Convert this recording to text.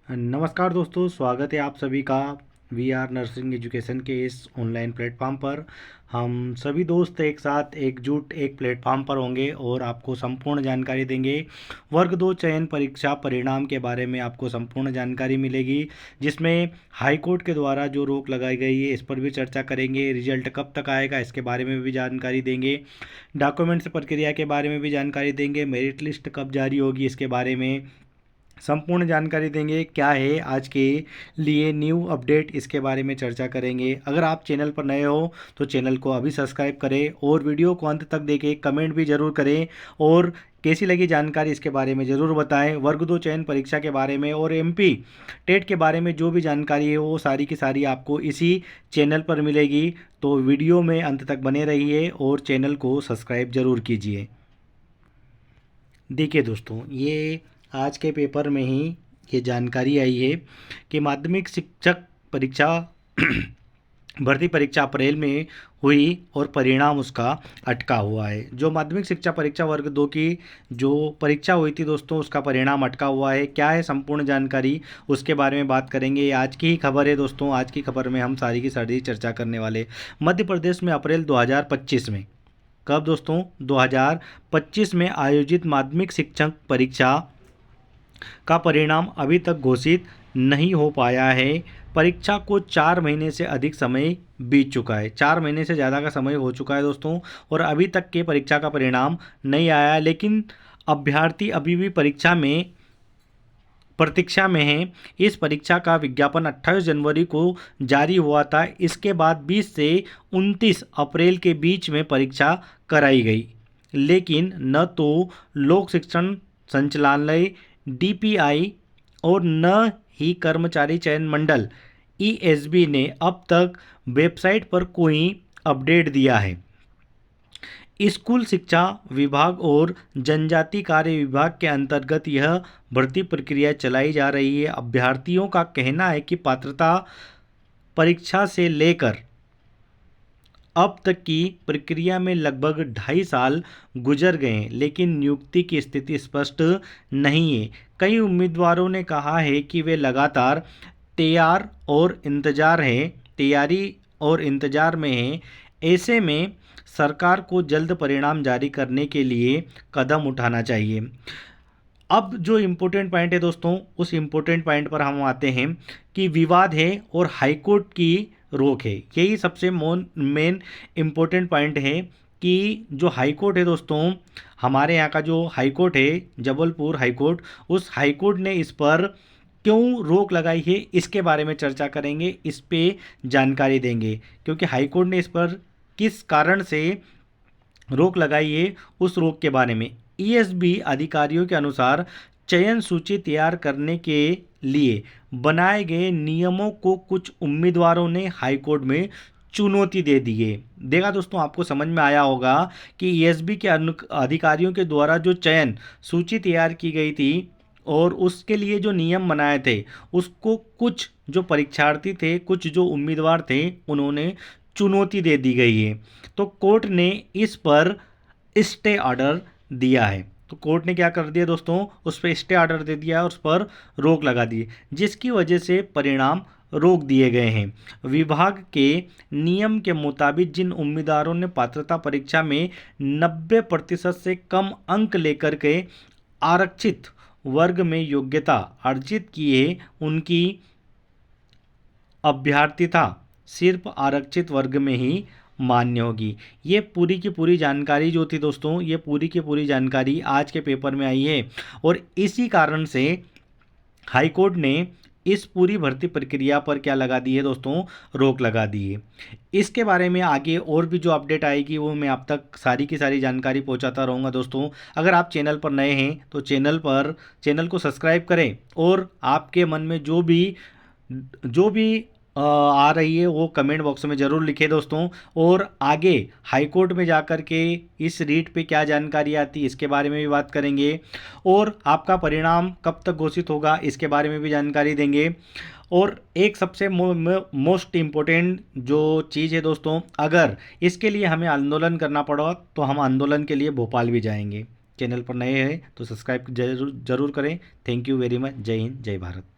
नमस्कार दोस्तों, स्वागत है आप सभी का वी आर नर्सिंग एजुकेशन के इस ऑनलाइन प्लेटफॉर्म पर। हम सभी दोस्त एक साथ एकजुट एक प्लेटफॉर्म पर होंगे और आपको संपूर्ण जानकारी देंगे। वर्ग 2 चयन परीक्षा परिणाम के बारे में आपको संपूर्ण जानकारी मिलेगी, जिसमें हाई कोर्ट के द्वारा जो रोक लगाई गई है इस पर भी चर्चा करेंगे। रिजल्ट कब तक आएगा इसके बारे में भी जानकारी देंगे। डॉक्यूमेंट्स प्रक्रिया के बारे में भी जानकारी देंगे। मेरिट लिस्ट कब जारी होगी इसके बारे में संपूर्ण जानकारी देंगे। क्या है आज के लिए न्यू अपडेट इसके बारे में चर्चा करेंगे। अगर आप चैनल पर नए हो तो चैनल को अभी सब्सक्राइब करें और वीडियो को अंत तक देखें, कमेंट भी ज़रूर करें और कैसी लगी जानकारी इसके बारे में ज़रूर बताएं। वर्ग 2 चयन परीक्षा के बारे में और एमपी टेट के बारे में जो भी जानकारी है वो सारी की सारी आपको इसी चैनल पर मिलेगी। तो वीडियो में अंत तक बने रहिए और चैनल को सब्सक्राइब ज़रूर कीजिए। देखिए दोस्तों, ये आज के पेपर में ही ये जानकारी आई है कि माध्यमिक शिक्षक परीक्षा भर्ती परीक्षा अप्रैल में हुई और परिणाम उसका अटका हुआ है। जो माध्यमिक शिक्षा परीक्षा वर्ग 2 की जो परीक्षा हुई थी दोस्तों, उसका परिणाम अटका हुआ है। क्या है संपूर्ण जानकारी उसके बारे में बात करेंगे। ये आज की ही खबर है दोस्तों। आज की खबर में हम सारी की सारी चर्चा करने वाले। मध्य प्रदेश में अप्रैल 2025 में, कब दोस्तों, 2025 में आयोजित माध्यमिक शिक्षक परीक्षा का परिणाम अभी तक घोषित नहीं हो पाया है। परीक्षा को 4 महीने से अधिक समय बीत चुका है। 4 महीने से ज़्यादा का समय हो चुका है दोस्तों और अभी तक के परीक्षा का परिणाम नहीं आया। लेकिन अभ्यर्थी अभी भी परीक्षा में प्रतीक्षा में है। इस परीक्षा का विज्ञापन 28 जनवरी को जारी हुआ था। इसके बाद 20 से 29 अप्रैल के बीच में परीक्षा कराई गई, लेकिन न तो लोक शिक्षण संचालनालय डीपीआई और न ही कर्मचारी चयन मंडल ईएसबी ने अब तक वेबसाइट पर कोई अपडेट दिया है। स्कूल शिक्षा विभाग और जनजाति कार्य विभाग के अंतर्गत यह भर्ती प्रक्रिया चलाई जा रही है। अभ्यर्थियों का कहना है कि पात्रता परीक्षा से लेकर अब तक की प्रक्रिया में लगभग 2.5 साल गुजर गए हैं, लेकिन नियुक्ति की स्थिति स्पष्ट नहीं है। कई उम्मीदवारों ने कहा है कि वे लगातार तैयारी और इंतजार में हैं। ऐसे में सरकार को जल्द परिणाम जारी करने के लिए कदम उठाना चाहिए। अब जो इम्पोर्टेंट पॉइंट है दोस्तों, उस इम्पोर्टेंट पॉइंट पर हम आते हैं कि विवाद है और हाईकोर्ट की रोक है। यही सबसे मेन इम्पोर्टेंट पॉइंट है कि जो हाईकोर्ट है दोस्तों, हमारे यहाँ का जो हाईकोर्ट है जबलपुर हाईकोर्ट, उस हाईकोर्ट ने इस पर क्यों रोक लगाई है इसके बारे में चर्चा करेंगे। इस पे जानकारी देंगे क्योंकि हाईकोर्ट ने इस पर किस कारण से रोक लगाई है, उस रोक के बारे में। ईएसबी अधिकारियों के अनुसार चयन सूची तैयार करने के लिए बनाए गए नियमों को कुछ उम्मीदवारों ने हाईकोर्ट में चुनौती दे दी है। देखा दोस्तों, आपको समझ में आया होगा कि ईएसबी के अधिकारियों के द्वारा जो चयन सूची तैयार की गई थी और उसके लिए जो नियम बनाए थे, उसको कुछ जो परीक्षार्थी थे, कुछ जो उम्मीदवार थे, उन्होंने चुनौती दे दी गई है। तो कोर्ट ने इस पर स्टे ऑर्डर दिया है। तो कोर्ट ने क्या कर दिया दोस्तों, उस पर स्टे ऑर्डर दे दिया और उस पर रोक लगा दी, जिसकी वजह से परिणाम रोक दिए गए हैं। विभाग के नियम के मुताबिक जिन उम्मीदवारों ने पात्रता परीक्षा में 90% से कम अंक लेकर के आरक्षित वर्ग में योग्यता अर्जित की है, उनकी अभ्यर्थिता सिर्फ आरक्षित वर्ग में ही मान्य होगी। ये पूरी की पूरी जानकारी जो थी दोस्तों, ये पूरी की पूरी जानकारी आज के पेपर में आई है और इसी कारण से हाईकोर्ट ने इस पूरी भर्ती प्रक्रिया पर क्या लगा दी है दोस्तों, रोक लगा दी है। इसके बारे में आगे और भी जो अपडेट आएगी वो मैं आप तक सारी की सारी जानकारी पहुंचाता रहूँगा दोस्तों। अगर आप चैनल पर नए हैं तो चैनल को सब्सक्राइब करें और आपके मन में जो भी आ रही है वो कमेंट बॉक्स में ज़रूर लिखें दोस्तों। और आगे हाईकोर्ट में जाकर के इस रीट पे क्या जानकारी आती है इसके बारे में भी बात करेंगे और आपका परिणाम कब तक घोषित होगा इसके बारे में भी जानकारी देंगे। और एक सबसे मोस्ट इम्पोर्टेंट जो चीज़ है दोस्तों, अगर इसके लिए हमें आंदोलन करना पड़ा तो हम आंदोलन के लिए भोपाल भी जाएंगे। चैनल पर नए हैं तो सब्सक्राइब जरूर करें। Thank you very much. जय हिंद, जय भारत।